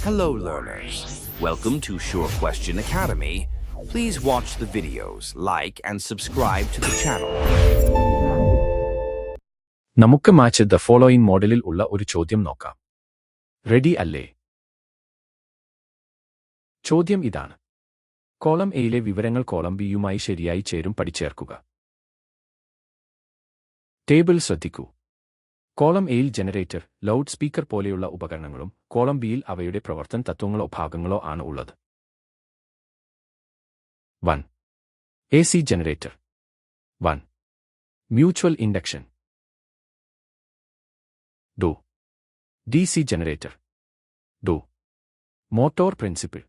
Hello learners, welcome to Sure Question Academy. Please watch the videos, like and subscribe to the channel. നമുക്ക് match the following മോഡലിൽ ഉള്ള ഒരു ചോദ്യം നോക്കാം. Ready അല്ലേ? ചോദ്യം ഇതാണ്. കോളം എയിലെ വിവരങ്ങൾ കോളം ബിയുമായി ശരിയായി ചേരും പടി ചേർക്കുക. ടേബിൾ ശ്രദ്ധിക്കൂ. കോളം എയിൽ ജനറേറ്റർ, ലൗഡ് സ്പീക്കർ പോലെയുള്ള ഉപകരണങ്ങളും കോളം ബിയിൽ അവയുടെ പ്രവർത്തന തത്വങ്ങളോ ഭാഗങ്ങളോ ആണ് ഉള്ളത്. 1. AC generator. 1. Mutual induction. 2. DC generator. 2. Motor principle.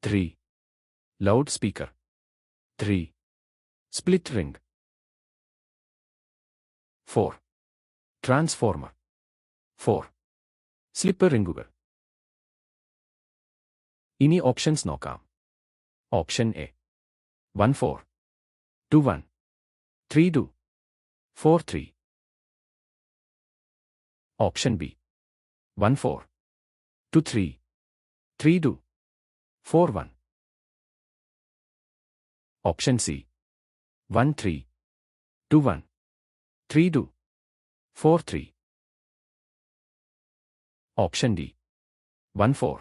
3. Loudspeaker. 3. Split ring. 4. Transformer. 4. Slipper റിംഗുകൾ. ഇനി ഓപ്ഷൻസ് നോക്കാം. Option A 1 4 2 1 3 2 4 3. Option B 1 4 2 3 3 2 4 1. Option C 1 3 2 1 3 2 4 3. Option D 1 4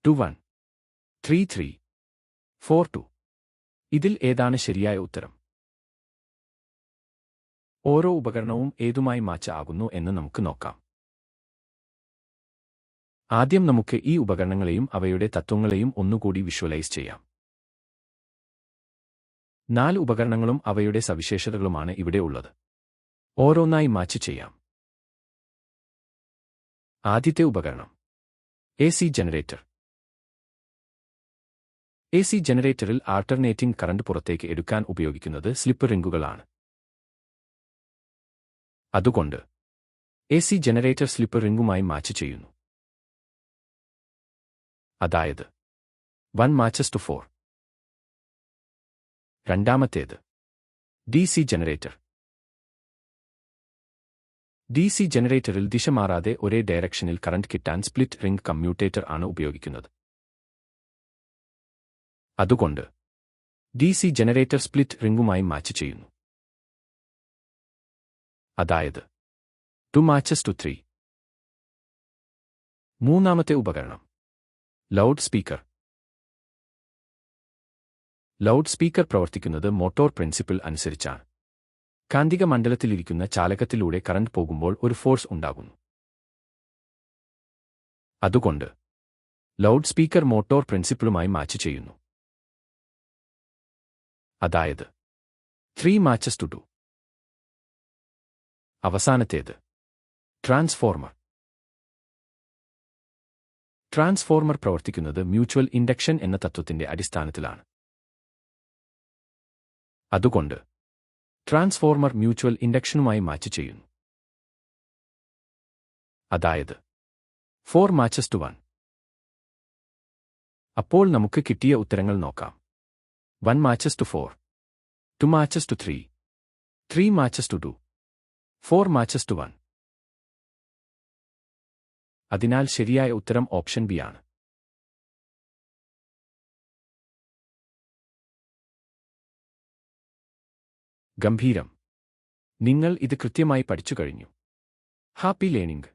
2 1 3 3 4 2. ഇതിൽ ഏതാണ് ശരിയായ ഉത്തരം? ഓരോ ഉപകരണവും ഏതുമായി മാച്ച് ആകുന്നു എന്ന് നമുക്ക് നോക്കാം. ആദ്യം നമുക്ക് ഈ ഉപകരണങ്ങളെയും അവയുടെ തത്വങ്ങളെയും ഒന്നുകൂടി വിഷ്വലൈസ് ചെയ്യാം. 4 ഉപകരണങ്ങളും അവയുടെ സവിശേഷതകളുമാണ് ഇവിടെ ഉള്ളത്. ഓരോന്നായി മാച്ച് ചെയ്യാം. ആദ്യത്തെ ഉപകരണം AC ജനറേറ്റർ. AC ജനറേറ്ററിൽ ആൾട്ടർനേറ്റിംഗ് കറന്റ് പുറത്തേക്ക് എടുക്കാൻ ഉപയോഗിക്കുന്നത് സ്ലിപ്പ് റിംഗുകളാണ്. അതുകൊണ്ട് AC ജനറേറ്റർ സ്ലിപ്പ് റിംഗുമായി മാച്ച് ചെയ്യുന്നു. അതായത് 1 മാച്ചസ് ടു 4. രണ്ടാമത്തേത് DC ജനറേറ്റർ. DC ജനറേറ്ററിൽ ദിശ മാറാതെ ഒരേ ഡയറക്ഷനിൽ കറന്റ് കിട്ടാൻ സ്പ്ലിറ്റ് റിംഗ് കമ്മ്യൂട്ടേറ്റർ ആണ് ഉപയോഗിക്കുന്നത്. അതുകൊണ്ട് DC ജനറേറ്റർ സ്പ്ലിറ്റ് റിംഗുമായി മാച്ച് ചെയ്യുന്നു. അതായത് 2 മാച്ചസ് ടു 3. മൂന്നാമത്തെ ഉപകരണം ലൗഡ് സ്പീക്കർ. ലൗഡ് സ്പീക്കർ പ്രവർത്തിക്കുന്നത് മോട്ടോർ പ്രിൻസിപ്പിൾ അനുസരിച്ചാണ്. കാന്തിക മണ്ഡലത്തിലിരിക്കുന്ന ചാലകത്തിലൂടെ കറന്റ് പോകുമ്പോൾ ഒരു ഫോഴ്സ് ഉണ്ടാകുന്നു. അതുകൊണ്ട് ലൗഡ് സ്പീക്കർ മോട്ടോർ പ്രിൻസിപ്പിളുമായി മാച്ച് ചെയ്യുന്നു. അതായത് 3 മാച്ചസ് ടു 2. അവസാനത്തേത് ട്രാൻസ്ഫോർമർ. ട്രാൻസ്ഫോർമർ പ്രവർത്തിക്കുന്നത് മ്യൂച്വൽ ഇൻഡക്ഷൻ എന്ന തത്വത്തിന്റെ അടിസ്ഥാനത്തിലാണ്. അതുകൊണ്ട് ട്രാൻസ്ഫോർമർ മ്യൂച്വൽ ഇൻഡക്ഷനുമായി മാച്ച് ചെയ്യുന്നു. അതായത് 4 മാച്ചസ് ടു 1. അപ്പോൾ നമുക്ക് കിട്ടിയ ഉത്തരങ്ങൾ നോക്കാം. 1 matches to 4, 2 matches to 3, 3 matches to 2, 4 matches to 1. അതിനാൽ ശരിയായ ഉത്തരം ഓപ്ഷൻ ബി ആണ്. ഗംഭീരം. നിങ്ങൾ ഇത് കൃത്യമായി പഠിച്ചു കഴിഞ്ഞു. Happy learning.